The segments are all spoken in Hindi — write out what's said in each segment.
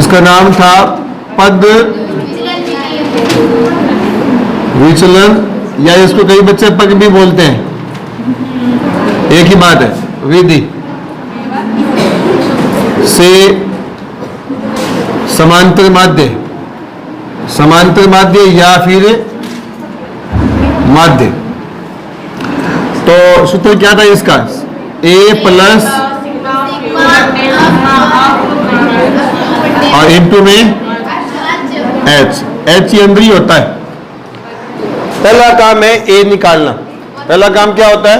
जिसका नाम था पद विचलन, या इसको कई बच्चे पग भी बोलते हैं, एक ही बात है, विधि से समांतर माध्य, समांतर माध्य या फिर माध्य। तो सूत्र क्या था इसका? a प्लस और इंटू में h, h ही अंदर ही होता है। पहला काम है a निकालना। पहला काम क्या होता है?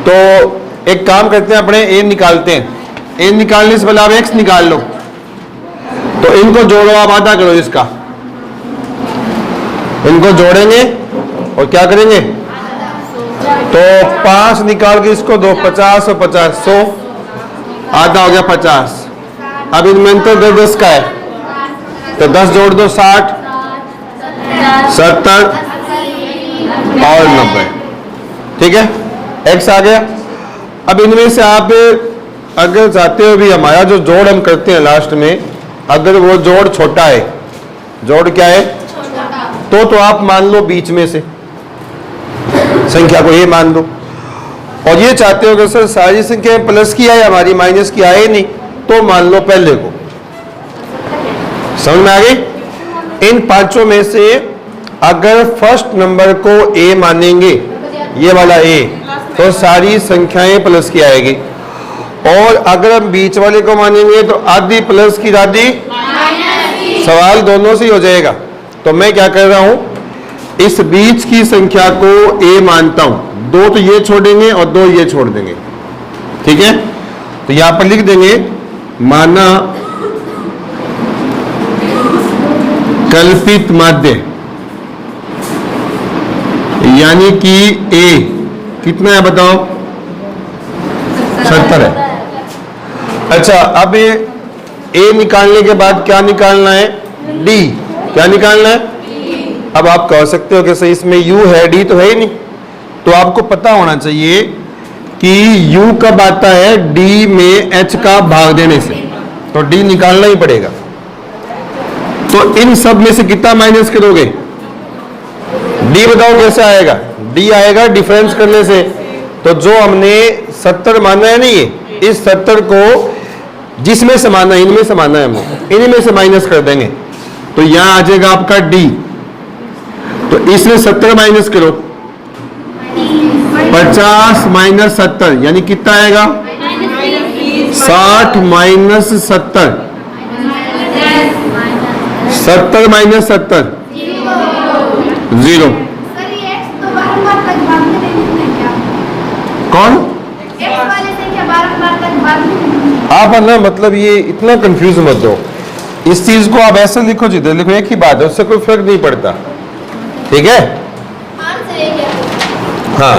तो एक काम करते हैं, अपने a निकालते हैं। a निकालने से पहले आप x निकाल लो। तो इनको जोड़ो, आप आधा करो इसका, इनको जोड़ेंगे और क्या करेंगे? तो 5 निकाल के इसको दो, 50 और 50 100, आधा हो गया 50। अब इनमें अंतर 10 का है, तो 10 जोड़ दो 60, 70 और 90। ठीक है, x आ गया। अब इनमें से आप अगर चाहते हो भी हमारा जो जोड़ हम करते हैं लास्ट में, अगर वो जोड़ छोटा है, जोड़ क्या है? तो आप मान लो बीच में से संख्या को ये मान लो। और ये चाहते हो कि सर सारी संख्या प्लस की है, हमारी माइनस की आए नहीं, तो मान लो पहले को। समझ में आ गई? इन पांचों में से अगर फर्स्ट नंबर को a मानेंगे, ये वाला a, तो सारी संख्याएं प्लस की आएगी। और अगर हम बीच वाले को मानेंगे तो आधी प्लस की, आधी सवाल दोनों से ही हो जाएगा। तो मैं क्या कर रहा हूं, इस बीच की संख्या को a मानता हूं, 2 तो ये छोड़ेंगे और 2 ये छोड़ देंगे। ठीक है, तो यहां पर लिख देंगे माना कल्पित माध्य, यानी कि a कितना है बताओ? 70 है। अच्छा, अब ये a निकालने के बाद क्या निकालना है? d। क्या निकालना है? अब आप कह सकते हो कि सही इसमें u है, d तो है ही नहीं। तो आपको पता होना चाहिए कि u कब आता है? d में h का भाग देने से, तो d निकालना ही पड़ेगा। तो इन सब में से कितना माइनस करोगे? d बताओ कैसे आएगा? d आएगा डिफरेंस करने से। तो जो हमने 70 माना है नहीं, ये इस 70 को जिसमें से माना, इनमें से माना है हमने, इनमें से माइनस कर देंगे, तो यहां आ जाएगा आपका d। तो इसमें 70 माइनस करो, 50 माइनस 70 यानी कितना आएगा? 60 माइनस 70, 70 माइनस 70 0। कौन? आप ना, मतलब ये इतना कंफ्यूज मत हो, इस चीज को आप ऐसे लिखो, जिधर लिखो एक ही बात है, उससे कोई फर्क नहीं पड़ता। ठीक है, हाँ,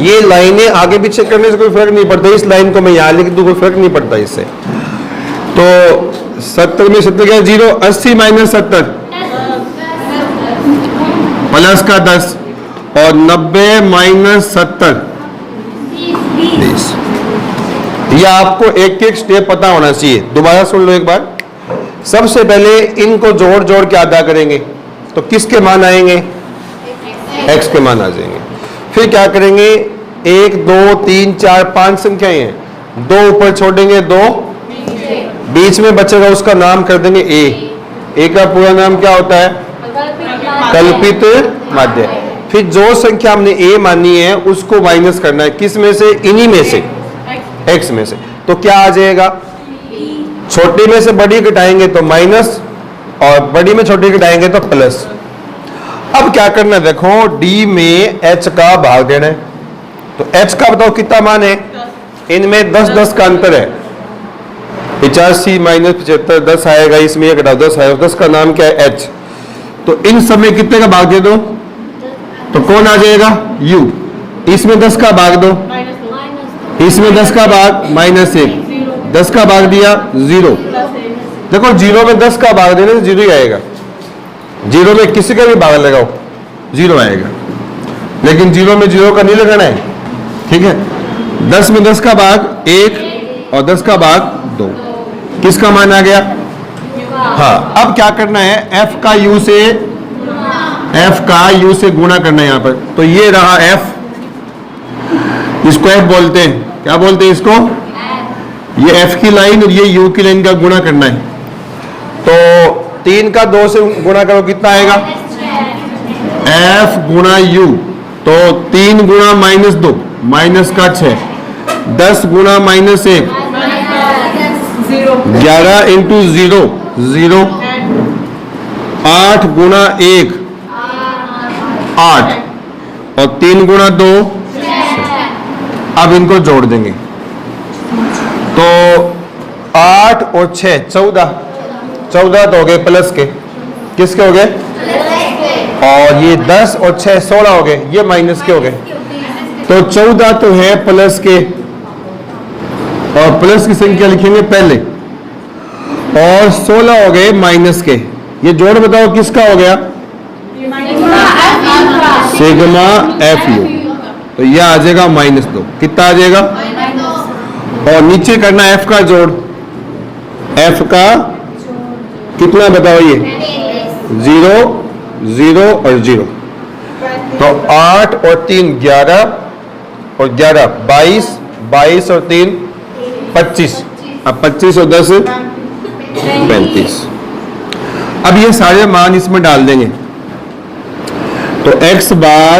ये लाइनें आगे पीछे करने से कोई फर्क नहीं पड़ता। इस लाइन को मैं यहां लिख दूं, कोई फर्क नहीं पड़ता इससे। तो 70 में 70 क्या? 0। 80 माइनस 70 प्लस का 10, और 90 माइनस 70 20। यह आपको एक एक स्टेप पता होना चाहिए। दोबारा सुन लो एक बार। सबसे पहले इनको जोड़ जोड़ के आधा करेंगे, तो किसके मान आएंगे? x के मान आ जाएंगे। फिर क्या करेंगे? 1 2 3 4 5 संख्याएं हैं, 2 ऊपर छोड़ेंगे, 2 बीच में बचेगा, उसका नाम कर देंगे a। a का पूरा नाम क्या होता है? कल्पित माध्य। फिर जो संख्या हमने a मानी है उसको माइनस करना है, किस में से? इन्हीं में से, x में से। तो क्या आ जाएगा? छोटी में से बड़ी घटाएंगे तो माइनस, और बड़ी में छोटी घटाएंगे तो प्लस। अब क्या करना है? देखो, d में h का भाग देना है। तो h का बताओ कितना मान है? इनमें 10 10 का अंतर है, 85 माइनस 75 10 आएगा, इसमें 1 घटाओ 10 आएगा, 10 का नाम क्या है? h। तो इन सब में कितने का भाग दे दो? तो कौन आ जाएगा? u। इसमें 10 का भाग दो, इसमें 10 का भाग -1, 10 का भाग दिया 0। देखो, 0 में 10 का भाग देने से 0 ही आएगा। 0 में किसी का भी भाग लगाओ 0 आएगा, लेकिन 0 में 0 का नहीं लगाना है। ठीक है, 10 में 10 का भाग 1 और 10 का भाग 2। किसका मान आ गया? हाँ, अब क्या करना है, f का u से गुणा करना है यहाँ पर। तो ये रहा f, इसको f बोलते हैं, क्या बोलते हैं इसको? ये f की लाइन और ये u की लाइन का गुणा करना है। तो 3 का 2 से गुणा करो, कितना आएगा? f गुणा u, तो 3 गुणा -2 माइनस का 6, 10 गुणा -1 11 इंटू 0 0, 8 गुणा 1 8, और 3 गुणा 2 अब इनको जोड़ देंगे। तो 8 और 6 14, 14 तो हो गए प्लस के, किसके हो गए? और ये 10 और 6 16 हो गए, ये माइनस के हो गए। तो 14 तो है प्लस के, और प्लस की संख्या लिखेंगे पहले, और 16 हो गए माइनस के। ये जोड़ बताओ किसका हो गया? Sigma F you. तो यह आ जाएगा -2, कितना आ जाएगा? और नीचे करना एफ का जोड़, एफ का कितना बताओ? ये 0 0 और 0। तो 8 और 3 11, और 11 22, 22 और 3 25, अब 25 और 10 35। अब ये सारे मान इसमें डाल देंगे। तो x बार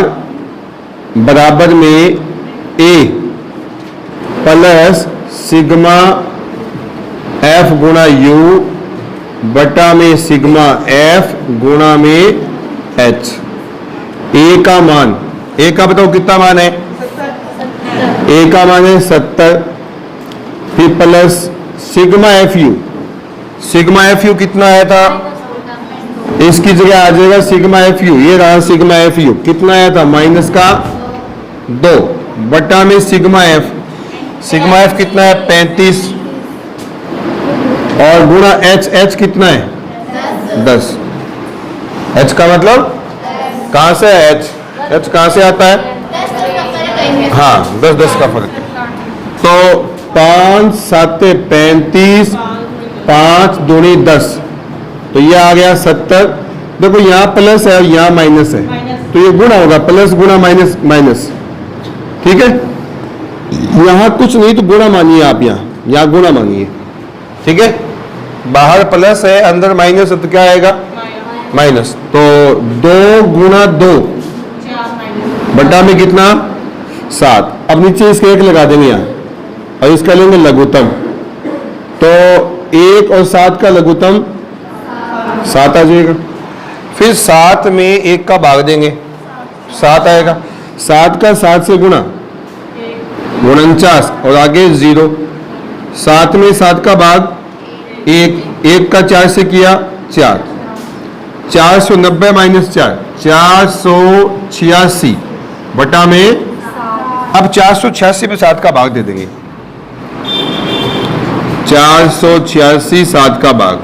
बराबर में a प्लस सिग्मा f गुणा u बटा में सिग्मा f गुणा में h। a का मान, a का बताओ कितना मान है? a का मान है 70, फिर plus sigma F you, sigma F you कितना आया था? इसकी जगह आ जाएगा सिग्मा एफ यू, ये रहा सिग्मा एफ यू, कितना आया था? -2 बटा में सिग्मा एफ, सिग्मा एफ कितना है? 35, और गुणा एच, एच कितना है? 10। एच का मतलब कहां से है? एच, एच कहां से आता है? हाँ, 10 10 का फर्क है। तो 5 7 35, 5 दूनी 10, तो ये आ गया 70। देखो यहाँ प्लस है और यहाँ माइनस है, तो ये गुणा होगा, प्लस गुणा माइनस माइनस, ठीक है। यहाँ कुछ नहीं तो गुणा मानिए आप, यहाँ गुणा मानिए, ठीक है। बाहर प्लस है, अंदर माइनस है, तो क्या आएगा? माइनस। तो 2 गुणा 2 बटा में कितना? 7। अब नीचे इसके 1 लगा देंगे यहाँ, और इसका लेंगे लघुत्तम। तो 1 और 7 का लघुत्तम 7 आ जाएगा। फिर 7 में 1 का भाग देंगे, 7 आएगा। 7 का 7 से गुणा 49, और आगे 0। 7 में 7 का भाग 1, 1 का 4 से किया 4, 490 माइनस 4 486 बटा में, अब 486 में 7 का भाग दे देंगे, 486 7 का भाग।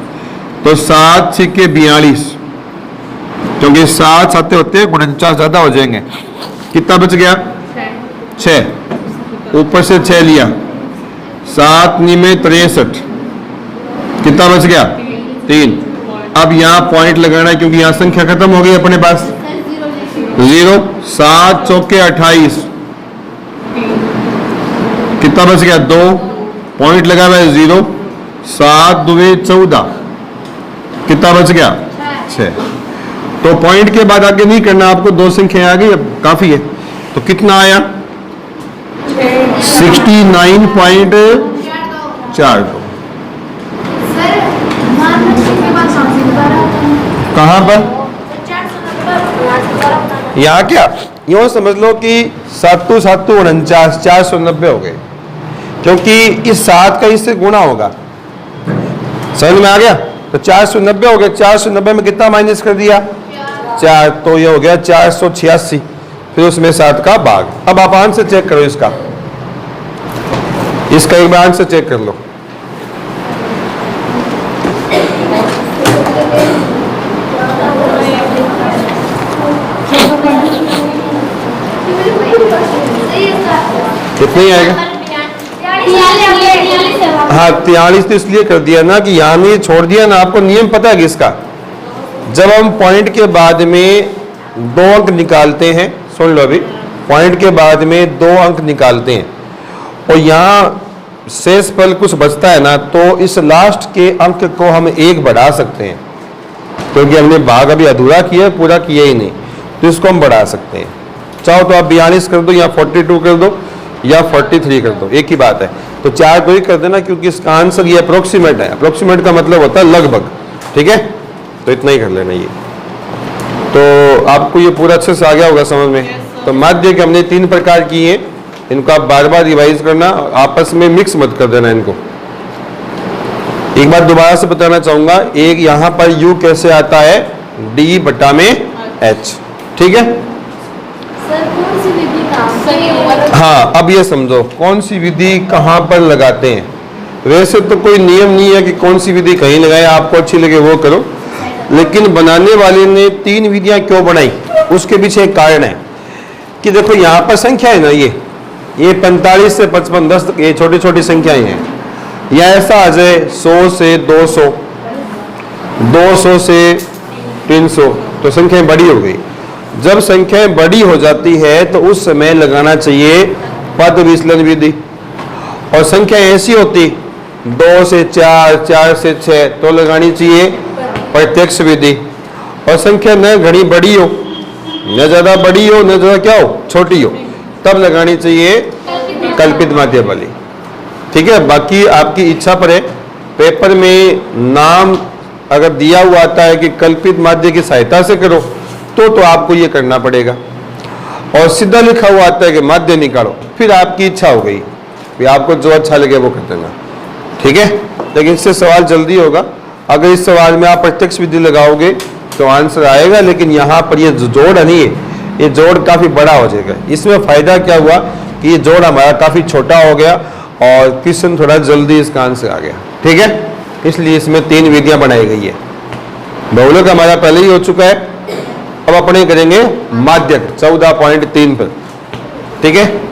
तो 7 6 42, क्योंकि 7 7 होते हैं 49 ज्यादा हो जाएंगे। कितना बच गया? 6, ऊपर से 6 लिया, 7 में 63, कितना बच गया? 3। अब यहाँ पॉइंट लगाना है, क्योंकि यहाँ संख्या खत्म हो गई अपने पास। 0 7 चौके 28, कितना बच गया? 2, पॉइंट लगा हुआ है 0, 7 2 14, कितना बच गया? 6। तो पॉइंट के बाद आगे नहीं करना आपको, 2 संख्या आ गई, अब काफी है। तो कितना आया? 69.42। कहां पर? यहाँ क्या, यूं समझ लो कि 7 7 49, 490 हो गए, क्योंकि इस 7 का इससे गुणा होगा। समझ में आ गया? तो 490 हो गया, 490 में कितना माइनस कर दिया? 4, तो ये हो गया 486, फिर उसमें 7 का भाग। अब आप आंसर चेक करो इसका, इसका एक बार आंसर चेक कर लो। कितना ही आएगा? हाँ 43 तो इसलिए कर दिया ना कि यहाँ नहीं छोड़ दिया ना, आपको नियम पता है किसका। जब हम पॉइंट के बाद में 2 अंक निकालते हैं, सुन लो अभी, पॉइंट के बाद में 2 अंक निकालते हैं और यहाँ शेष पल कुछ बचता है ना, तो इस लास्ट के अंक को हम 1 बढ़ा सकते हैं, क्योंकि हमने भाग अभी अधूरा किया है, पूरा किया ही नहीं, तो इसको हम बढ़ा सकते हैं। चाहो तो आप 42 कर दो या 42 कर दो या 43 कर दो, एक ही बात है। तो 4 को ही कर देना, क्योंकि इसका आंसर ये अप्रोक्सीमेट है। अप्रोक्सीमेट का मतलब होता है लगभग, ठीक है। तो इतना ही कर लेना ये। तो आपको ये पूरा अच्छे से आ गया होगा समझ में। तो माध्य के हमने 3 प्रकार किए, इनको आप बार बार रिवाइज करना, आपस में मिक्स मत कर देना इनको। एक बार दोबारा से बताना चाहूंगा, एक यहाँ पर u कैसे आता है, d बटा में h, ठीक है। सर कौन सी विधि काम? हाँ अब ये समझो कौन सी विधि कहाँ पर लगाते हैं। वैसे तो कोई नियम नहीं है कि कौन सी विधि कहीं लगाए, आपको अच्छी लगे वो करो, लेकिन बनाने वाले ने 3 विधियां क्यों बनाई, उसके पीछे एक कारण है कि देखो यहाँ पर संख्या है ना, ये 45 से 55 10 तक ये छोटी छोटी संख्याएं हैं। या ऐसा आ जाए 100 से 200, 200 से 300, तो संख्याएं बड़ी हो गई। जब संख्याएं बड़ी हो जाती है तो उस समय लगाना चाहिए पद विचलन विधि। और संख्या ऐसी होती 2 से 4, 4 से 6, तो लगानी चाहिए प्रत्यक्ष विधि। और संख्या न घनी बड़ी हो, न ज्यादा बड़ी हो, न ज्यादा क्या हो, छोटी हो, तब लगानी चाहिए कल्पित माध्य वाली, ठीक है। बाकी आपकी इच्छा पर है। पेपर में नाम अगर दिया हुआ आता है कि कल्पित माध्य की सहायता से करो, तो आपको ये करना पड़ेगा। और सीधा लिखा हुआ आता है कि माध्य निकालो, फिर आपकी इच्छा हो गई, फिर आपको जो अच्छा लगे वो कर देना, ठीक है। लेकिन इससे सवाल जल्दी होगा। अगर इस सवाल में आप प्रत्यक्ष विधि लगाओगे तो आंसर आएगा, लेकिन यहाँ पर ये जोड़ नहीं है, ये जोड़ काफी बड़ा हो जाएगा। इसमें फायदा क्या हुआ कि ये जोड़ हमारा काफी छोटा हो गया और क्वेश्चन थोड़ा जल्दी इसका आंसर आ गया, ठीक है। इसलिए इसमें 3 विधियां बनाई गई है। बहुलक हमारा पहले ही हो चुका है, अब अपने करेंगे माध्यक 14.3 पर, ठीक है।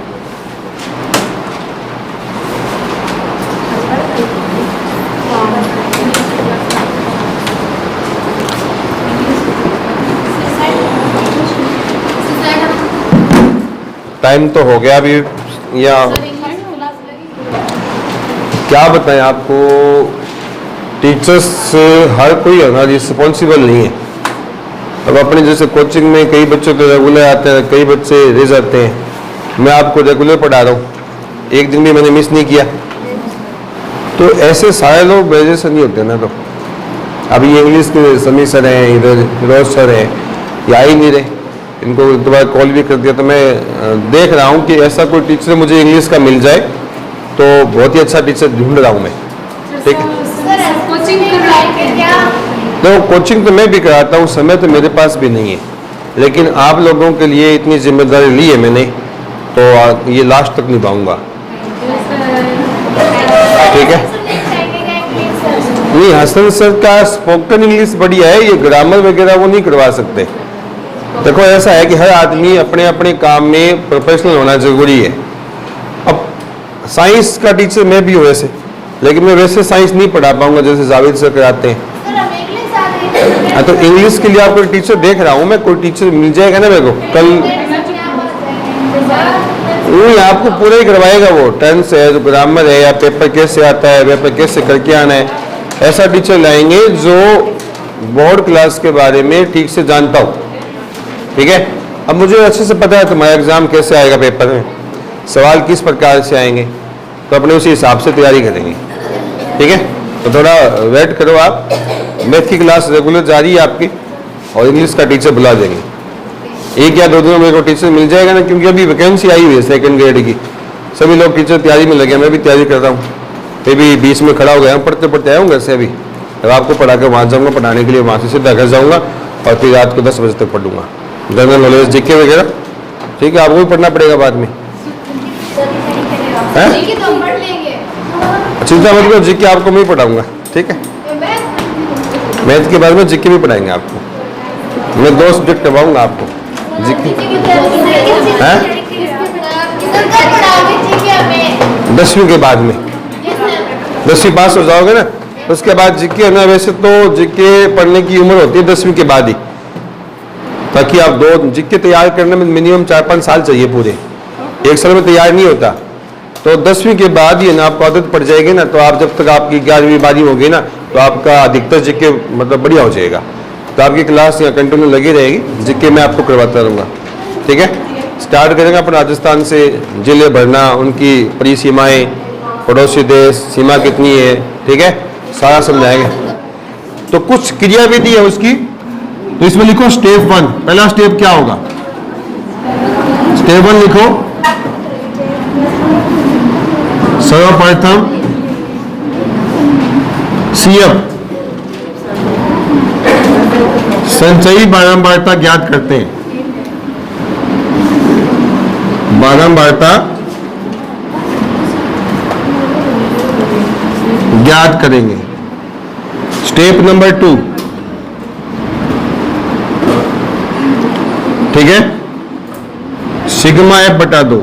टाइम तो हो गया अभी, या क्या बताएं आपको, टीचर्स हर कोई है ना रिस्पॉन्सिबल नहीं है। अब अपने जैसे कोचिंग में कई बच्चों के रेगुलर आते हैं, कई बच्चे रह जाते हैं। मैं आपको रेगुलर पढ़ा रहा हूँ, एक दिन भी मैंने मिस नहीं किया, तो ऐसे सारे लोग ग्रेजुएशन नहीं होते ना। तो अभी ये इंग्लिश के समी सर हैं, इधर रोज सर हैं, ये आ ही नहीं रहे। इनको दोबारा कॉल भी कर दिया, तो मैं देख रहा हूँ कि ऐसा कोई टीचर मुझे इंग्लिश का मिल जाए तो बहुत ही अच्छा टीचर ढूंढ रहा हूँ मैं, ठीक है। तो कोचिंग तो मैं भी कराता हूँ, समय तो मेरे पास भी नहीं है, लेकिन आप लोगों के लिए इतनी जिम्मेदारी ली है मैंने, तो ये लास्ट तक निभाऊंगा, ठीक है। नहीं, हसन सर का स्पोकन इंग्लिश बढ़िया है, ये ग्रामर वगैरह वो नहीं करवा सकते। देखो ऐसा है कि हर आदमी अपने अपने काम में प्रोफेशनल होना जरूरी है। अब साइंस का टीचर मैं भी हूँ वैसे, लेकिन मैं वैसे साइंस नहीं पढ़ा पाऊंगा जैसे जावेद सर कराते हैं। हाँ, तो इंग्लिश के लिए आपको टीचर देख रहा हूँ मैं, कोई टीचर मिल जाएगा ना मेरे को कल। नहीं, आपको पूरा ही करवाएगा वो, टेंस है, जो ग्रामर है, या पेपर कैसे आता है, पेपर कैसे करके आना है, ऐसा टीचर लाएंगे जो बोर्ड क्लास के बारे में ठीक से जानता हो, ठीक है। अब मुझे अच्छे से पता है तुम्हारा एग्जाम कैसे आएगा, पेपर में सवाल किस प्रकार से आएंगे, तो अपने उसी हिसाब से तैयारी करेंगे, ठीक है। तो थोड़ा वेट करो आप। मैथ की क्लास रेगुलर जारी है आपकी, और इंग्लिश का टीचर बुला देंगे। 1 या 2 दिन में मेरे को टीचर मिल जाएगा ना, क्योंकि अभी वैकेंसी आई हुई है 2nd ग्रेड की, सभी लोग टीचर तैयारी में लगे, मैं भी तैयारी कर रहा हूँ। मैं भी बीच में खड़ा हो गया हूँ, पढ़ते पढ़ते आया हूँ घर से अभी। अब आपको पढ़ा के वहाँ जाऊँगा पढ़ाने के लिए, वहाँ से सीधा घर जाऊँगा और फिर रात को 10 बजे तक पढ़ूंगा जनरल नॉलेज, जीके वगैरह, ठीक है। आपको भी पढ़ना पड़ेगा बाद में, चिंता मत करो, जीके आपको मैं ही पढ़ाऊंगा, ठीक है। मैथ के बारे में जीके भी पढ़ाएंगे आपको, मैं 2 सब्जेक्ट करवाऊंगा आपको जीके। हैं 10वीं के बाद में, 10वीं पास हो जाओगे ना, उसके बाद जीके है ना, वैसे तो जीके पढ़ने की उम्र होती है 10वीं के बाद ही, ताकि आप 2 जीके तैयार करने में मिनिमम 4-5 साल चाहिए पूरे, 1 साल में तैयार नहीं होता। तो 10वीं के बाद ही ना आपको आदत पड़ जाएगी ना, तो आप जब तक आपकी 11वीं 12वीं होगी ना, तो आपका अधिकतर जीके मतलब बढ़िया हो जाएगा। तो आपकी क्लास यहाँ कंटिन्यू लगी रहेगी, जीके मैं आपको करवाता रहूँगा। ठीक है, स्टार्ट करेंगे अपन राजस्थान से। जिले भरना, उनकी परिसीमाएं, पड़ोसी देश, सीमा कितनी है, ठीक है, सारा समझाएंगे। तो कुछ क्रियाविधि है उसकी, तो इसमें लिखो स्टेप 1। पहला स्टेप क्या होगा? स्टेप 1 लिखो, सर्वप्रथम सीएफ संचयी बारंबारता ज्ञात करते हैं। बारंबारता ज्ञात करेंगे। स्टेप नंबर 2, ठीक है, सिग्मा एफ बटा 2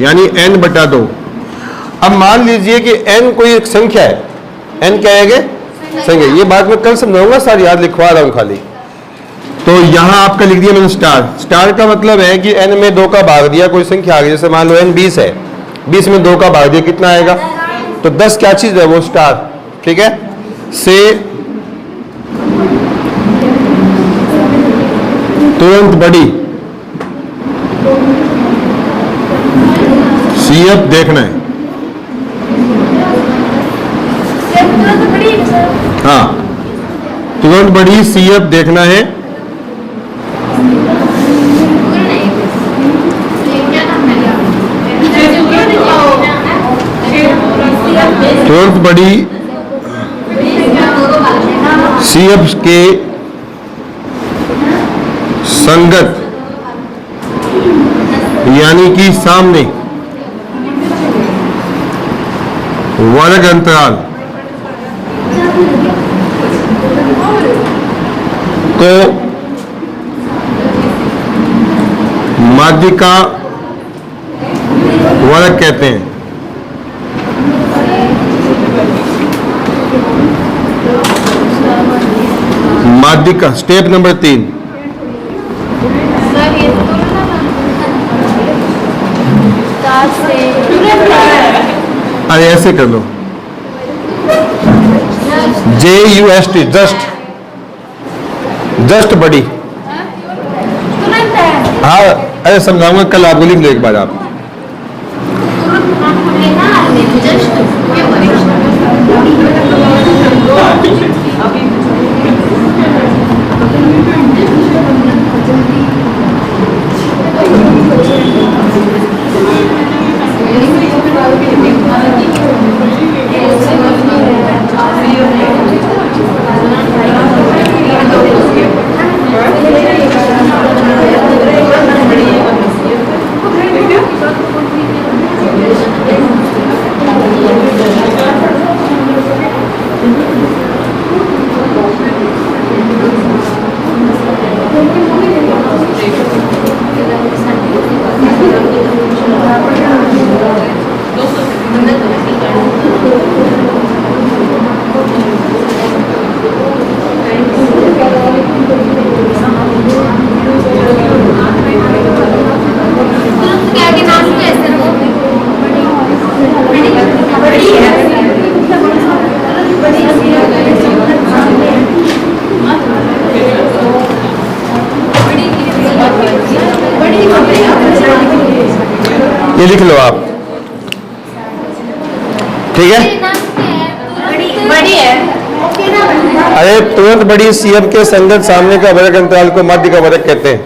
यानी n बटा 2। अब मान लीजिए कि n कोई एक संख्या है, n क्या है? संख्या। ये बात मैं कल समझाऊंगा, सारी याद लिखवा रहा हूं खाली। तो यहां आपका लिख दिया मैंने स्टार। स्टार का मतलब है कि n में 2 का भाग दिया, कोई संख्या आ गई, जैसे मान लो n 20 है, 20 में 2 का भाग दिया, कितना आएगा? तो 10 क्या चीज है? वो स्टार। ठीक है, से तुरंत बड़ी सीएफ देखना है। हाँ, तुरंत बड़ी सीएफ देखना है। तुरंत बड़ी सीएफ के संगत यानी कि सामने वर्ग अंतराल को माध्यिका वर्ग कहते हैं। माध्यिका। स्टेप नंबर 3, अरे ऐसे कर लो, JUST, जस्ट बड़ी। हाँ, अरे समझाऊंगा कल, आपको लिख लो एक बार आप। ये लिख लो आप, ठीक है। बड़ी है। अरे तुरंत बड़ी सीएफ के संगत सामने का वर्ग अंतराल को मध्य का वर्ग कहते हैं।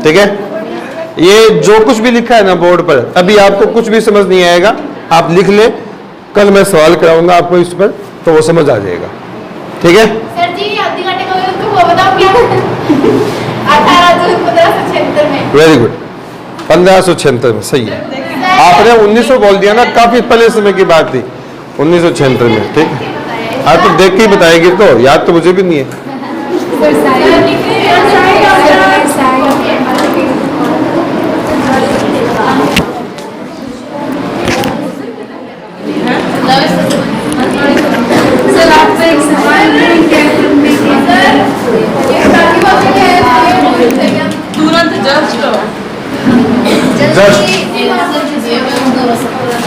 ठीक है, ये जो कुछ भी लिखा है ना बोर्ड पर, अभी आपको कुछ भी समझ नहीं आएगा, आप लिख ले, कल मैं सवाल कराऊंगा आपको इस पर, तो वो समझ आ जाएगा। ठीक है सर जी, आधी घंटे का वो बताओ क्या? 18 जून 1576 में। वेरी गुड, 1576 में, सही है। आपने 1900 बोल दिया ना, काफी पहले समय की बात थी, 1976 में। ठीक है, आप तो देख के ही बताएगी, तो याद तो मुझे भी नहीं है। Just. जस्ट